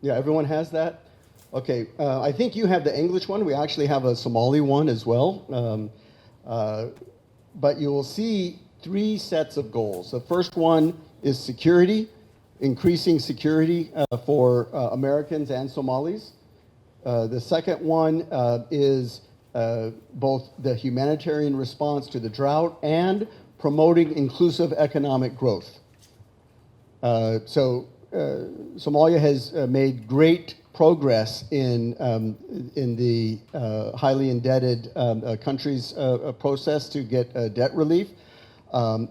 Yeah, everyone has that? Okay, I think you have the English one. We actually have a Somali one as well. But you will see three sets of goals. The first one is security, increasing security for Americans and Somalis. The second one is both the humanitarian response to the drought and promoting inclusive economic growth. Somalia has made great progress in the highly indebted countries process to get debt relief,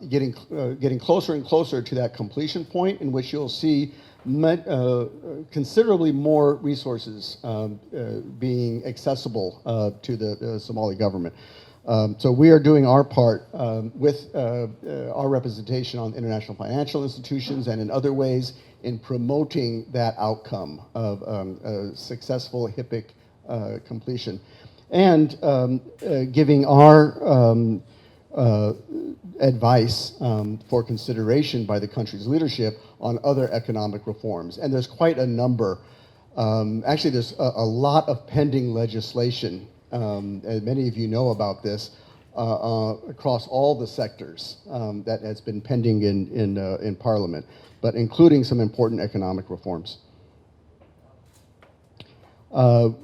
getting closer and closer to that completion point in which you'll see considerably more resources being accessible to the Somali government. So we are doing our part with our representation on international financial institutions and in other ways in promoting that outcome of successful HIPC completion, and giving our advice for consideration by the country's leadership on other economic reforms. And there's quite a number. Actually, there's a lot of pending legislation, and many of you know about this, across all the sectors that has been pending in Parliament, but including some important economic reforms. And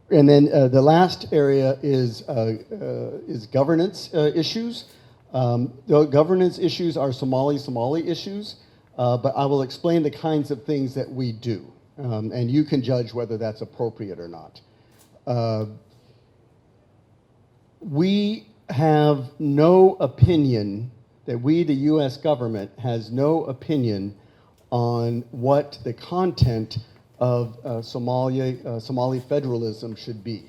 then the last area is governance issues. The governance issues are Somali issues, but I will explain the kinds of things that we do, and you can judge whether that's appropriate or not. We have no opinion, that we, the US government, has no opinion on what the content of Somali federalism should be.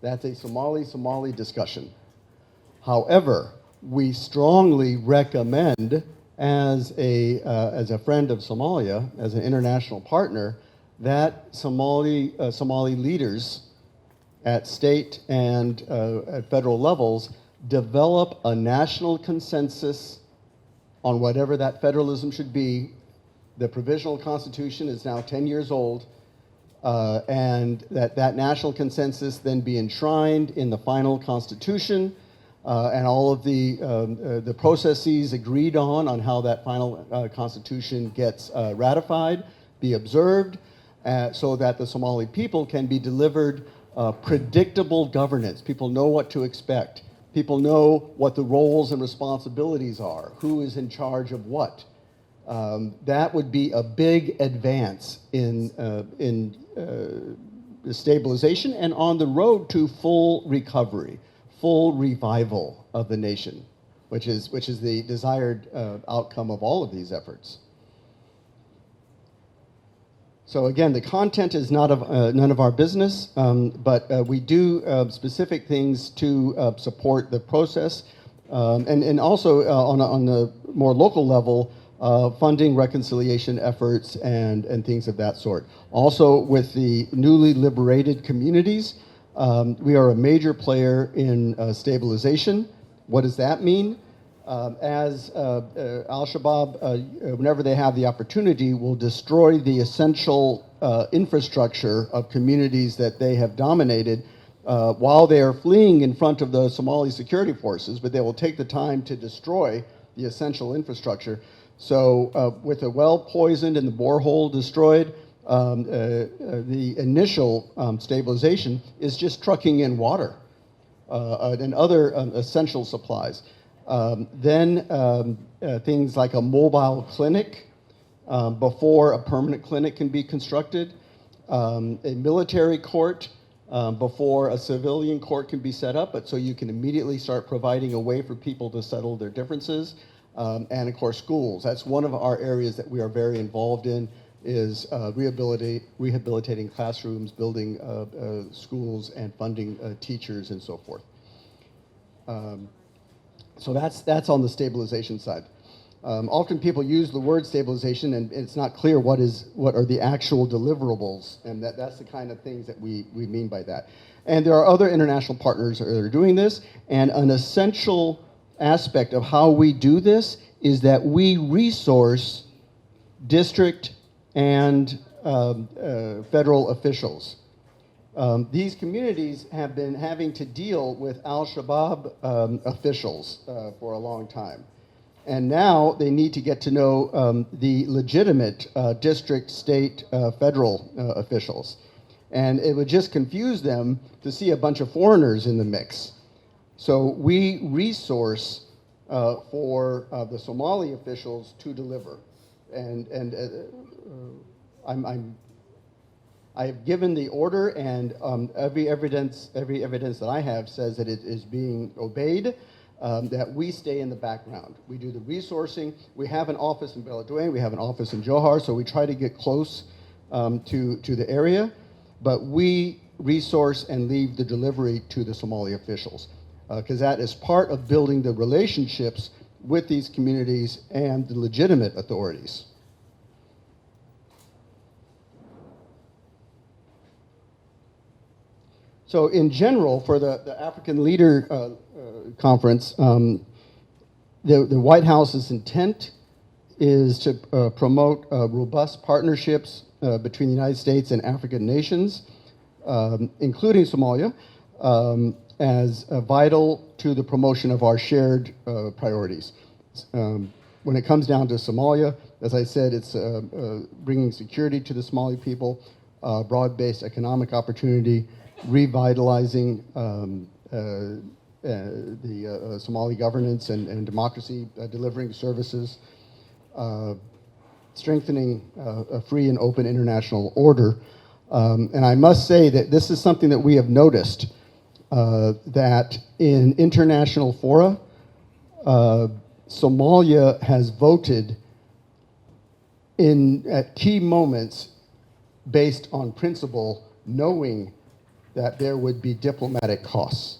That's a Somali discussion. However, we strongly recommend, as a friend of Somalia, as an international partner, that Somali leaders at state and at federal levels develop a national consensus on whatever that federalism should be. The provisional constitution is now 10 years old, and that national consensus then be enshrined in the final constitution, and all of the processes agreed on how that final constitution gets ratified, be observed, so that the Somali people can be delivered predictable governance. People know what to expect. People know what the roles and responsibilities are, who is in charge of what. That would be a big advance in stabilization and on the road to full recovery, full revival of the nation, which is the desired outcome of all of these efforts. So again, the content is none of our business, but we do specific things to support the process, and also on the more local level, funding reconciliation efforts and things of that sort. Also, with the newly liberated communities, we are a major player in stabilization. What does that mean? As Al-Shabaab, whenever they have the opportunity, will destroy the essential infrastructure of communities that they have dominated while they are fleeing in front of the Somali security forces, but they will take the time to destroy the essential infrastructure. So with the well poisoned and the borehole destroyed, the initial stabilization is just trucking in water and other essential supplies. Then things like a mobile clinic before a permanent clinic can be constructed, a military court before a civilian court can be set up, but so you can immediately start providing a way for people to settle their differences, and of course schools. That's one of our areas that we are very involved in, is rehabilitating classrooms, building schools, and funding teachers and so forth. So that's on the stabilization side. Often people use the word stabilization, and it's not clear what are the actual deliverables, and that's the kind of things that we mean by that. And there are other international partners that are doing this, and an essential aspect of how we do this is that we resource district and federal officials. These communities have been having to deal with al-Shabaab officials for a long time. And now they need to get to know the legitimate district, state, federal officials. And it would just confuse them to see a bunch of foreigners in the mix. So we resource for the Somali officials to deliver. And I have given the order, and every evidence that I have says that it is being obeyed, that we stay in the background. We do the resourcing. We have an office in Beledweyne. We have an office in Johar, so we try to get close to the area. But we resource and leave the delivery to the Somali officials, because that is part of building the relationships with these communities and the legitimate authorities. So in general, for the African Leader Conference, the White House's intent is to promote robust partnerships between the United States and African nations, including Somalia, as vital to the promotion of our shared priorities. When it comes down to Somalia, as I said, it's bringing security to the Somali people, broad-based economic opportunity, revitalizing the Somali governance and democracy, delivering services, strengthening a free and open international order. And I must say that this is something that we have noticed, that in international fora, Somalia has voted at key moments based on principle, knowing that there would be diplomatic costs.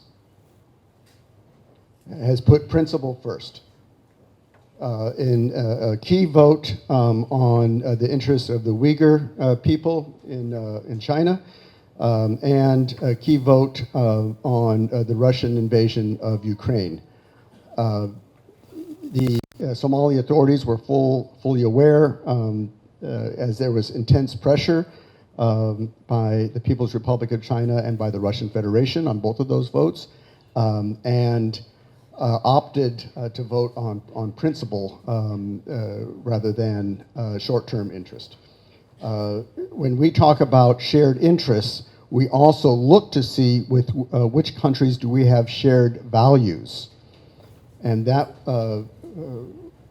It has put principle first. In a key vote on the interests of the Uyghur people in China, and a key vote on the Russian invasion of Ukraine. The Somali authorities were fully aware, as there was intense pressure by the People's Republic of China and by the Russian Federation on both of those votes, and opted to vote on principle rather than short-term interest. When we talk about shared interests, we also look to see with which countries do we have shared values. And that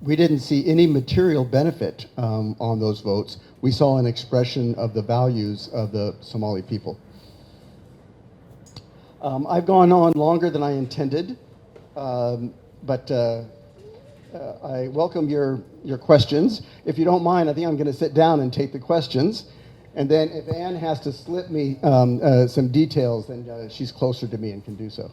we didn't see any material benefit on those votes. We saw an expression of the values of the Somali people. I've gone on longer than I intended, but I welcome your questions. If you don't mind, I think I'm going to sit down and take the questions. And then if Anne has to slip me some details, then she's closer to me and can do so.